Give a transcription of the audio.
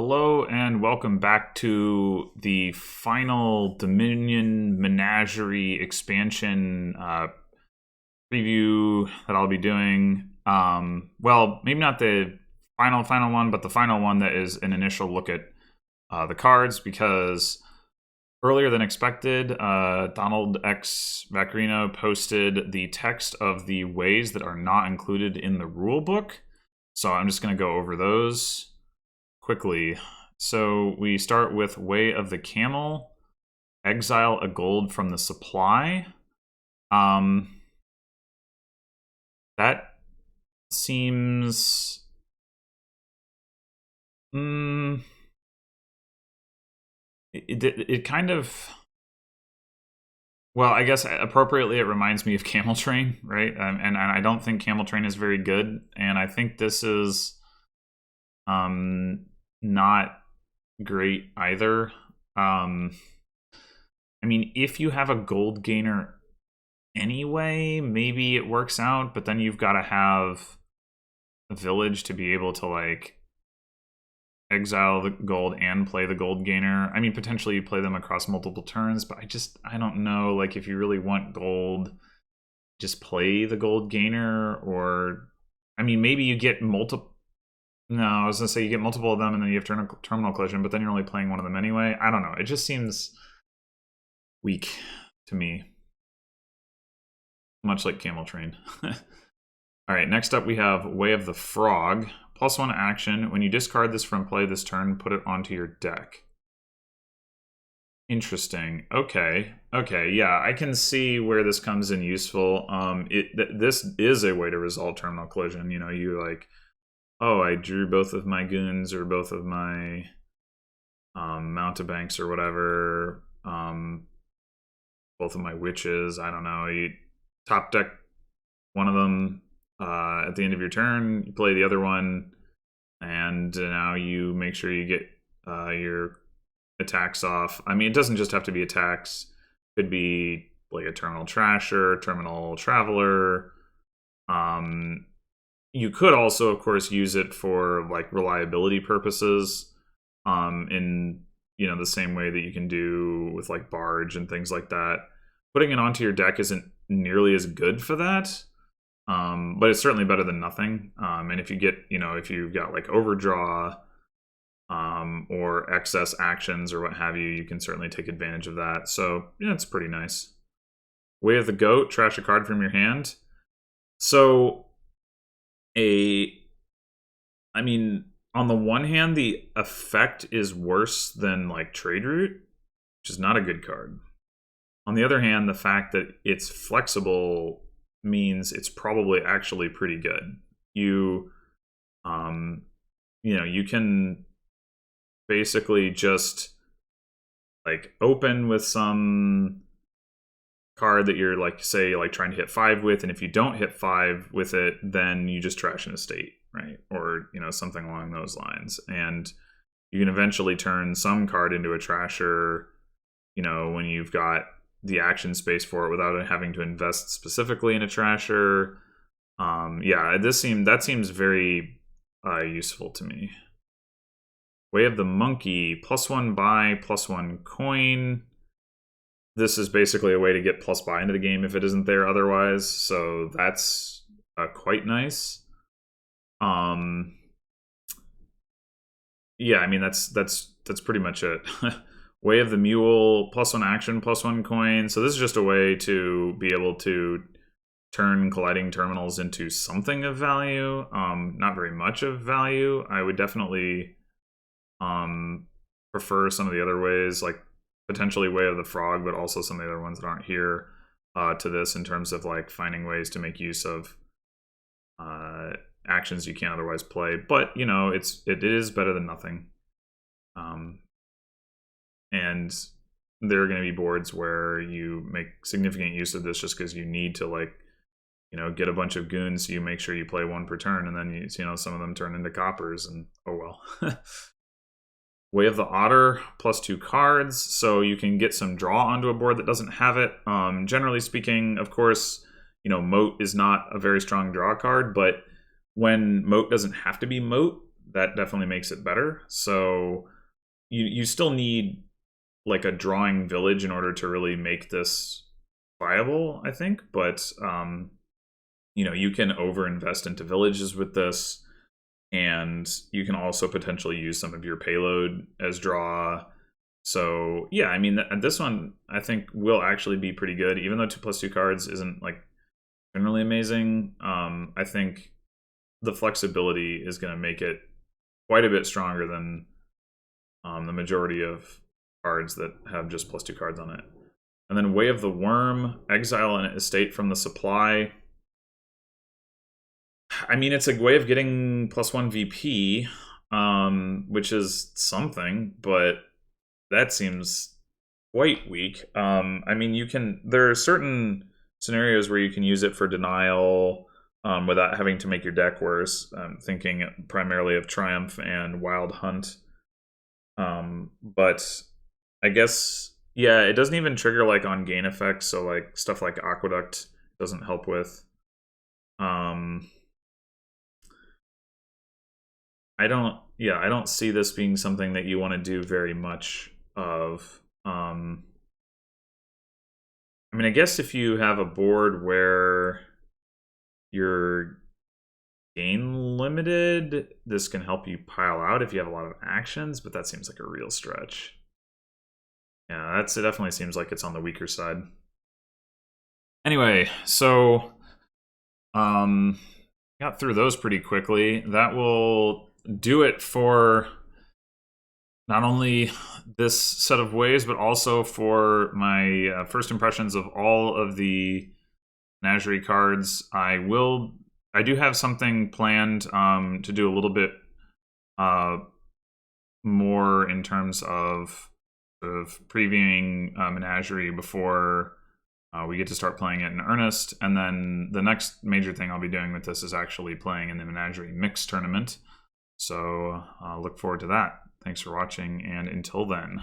Hello and welcome back to the final Dominion Menagerie expansion preview that I'll be doing. Well, maybe not the final one, but the final one that is an initial look at the cards, because earlier than expected, Donald X. Vaccarino posted the text of the ways that are not included in the rule book. So I'm just going to go over those quickly. So we start with Way of the Camel. Exile a gold from the supply. That seems... It kind of... Well, I guess appropriately it reminds me of Camel Train, right? And I don't think Camel Train is very good. And I think this is... not great either. I mean, if you have a gold gainer anyway, maybe it works out, but then you've got to have a village to be able to like exile the gold and play the gold gainer. I mean, potentially you play them across multiple turns, but I don't know, like if you really want gold, just play the gold gainer. Or I mean, maybe you get multiple... No, I was going to say you get multiple of them and then you have terminal collision, but then you're only playing one of them anyway. I don't know. It just seems weak to me. Much like Camel Train. Alright, next up we have Way of the Frog. +1 action. When you discard this from play this turn, put it onto your deck. Interesting. Okay, yeah, I can see where this comes in useful. This is a way to resolve terminal collision. You know, you like... Oh, I drew both of my goons or both of my mountebanks or whatever. Both of my witches. I don't know. You top deck one of them at the end of your turn. You play the other one. And now you make sure you get your attacks off. I mean, it doesn't just have to be attacks. It could be like a Terminal Trasher, Terminal Traveler. You could also, of course, use it for like reliability purposes, in the same way that you can do with like Barge and things like that. Putting it onto your deck isn't nearly as good for that, but it's certainly better than nothing. And if you get, if you've got like Overdraw, or excess actions or what have you, you can certainly take advantage of that. So yeah, it's pretty nice. Way of the Goat, trash a card from your hand. So I mean, on the one hand, the effect is worse than like Trade Route, which is not a good card. On the other hand, the fact that it's flexible means it's probably actually pretty good. You can basically just like open with some card that you're like, say, like trying to hit 5 with, and if you don't hit 5 with it, then you just trash an estate, right? Or something along those lines. And you can eventually turn some card into a trasher, when you've got the action space for it without having to invest specifically in a trasher. Yeah, that seems very useful to me. Way of the Monkey, +1 buy, +1 coin. This is basically a way to get plus buy into the game if it isn't there otherwise. So that's quite nice. Yeah, I mean that's pretty much it. Way of the Mule, +1 action, +1 coin. So this is just a way to be able to turn colliding terminals into something of value. Not very much of value. I would definitely prefer some of the other ways, like potentially Way of the Frog, but also some of the other ones that aren't here, to this, in terms of like finding ways to make use of actions you can't otherwise play. But it is better than nothing. And there are going to be boards where you make significant use of this just because you need to like get a bunch of goons, so you make sure you play one per turn, and then some of them turn into coppers, and oh well. Way of the Otter, +2 cards, so you can get some draw onto a board that doesn't have it. Generally speaking, of course, Moat is not a very strong draw card, but when Moat doesn't have to be Moat, that definitely makes it better. So you still need like a drawing village in order to really make this viable, I think. But you know, you can overinvest into villages with this, and you can also potentially use some of your payload as draw. So yeah, I mean, this one I think will actually be pretty good, even though 2+2 cards isn't like generally amazing. I think the flexibility is going to make it quite a bit stronger than the majority of cards that have just +2 cards on it. And then Way of the Worm, exile an estate from the supply. I mean, it's a way of getting +1 VP, which is something, but that seems quite weak. I mean, there are certain scenarios where you can use it for denial without having to make your deck worse. I'm thinking primarily of Triumph and Wild Hunt. But I guess, yeah, it doesn't even trigger like on gain effects, so like stuff like Aqueduct doesn't help with. I don't see this being something that you want to do very much of. I mean, I guess if you have a board where you're gain limited, this can help you pile out if you have a lot of actions, but that seems like a real stretch. Yeah, it definitely seems like it's on the weaker side. Anyway, so got through those pretty quickly. That will do it for not only this set of ways, but also for my first impressions of all of the Menagerie cards. I do have something planned to do a little bit more in terms of sort of previewing Menagerie before we get to start playing it in earnest. And then the next major thing I'll be doing with this is actually playing in the Menagerie Mix Tournament. So look forward to that. Thanks for watching, and until then.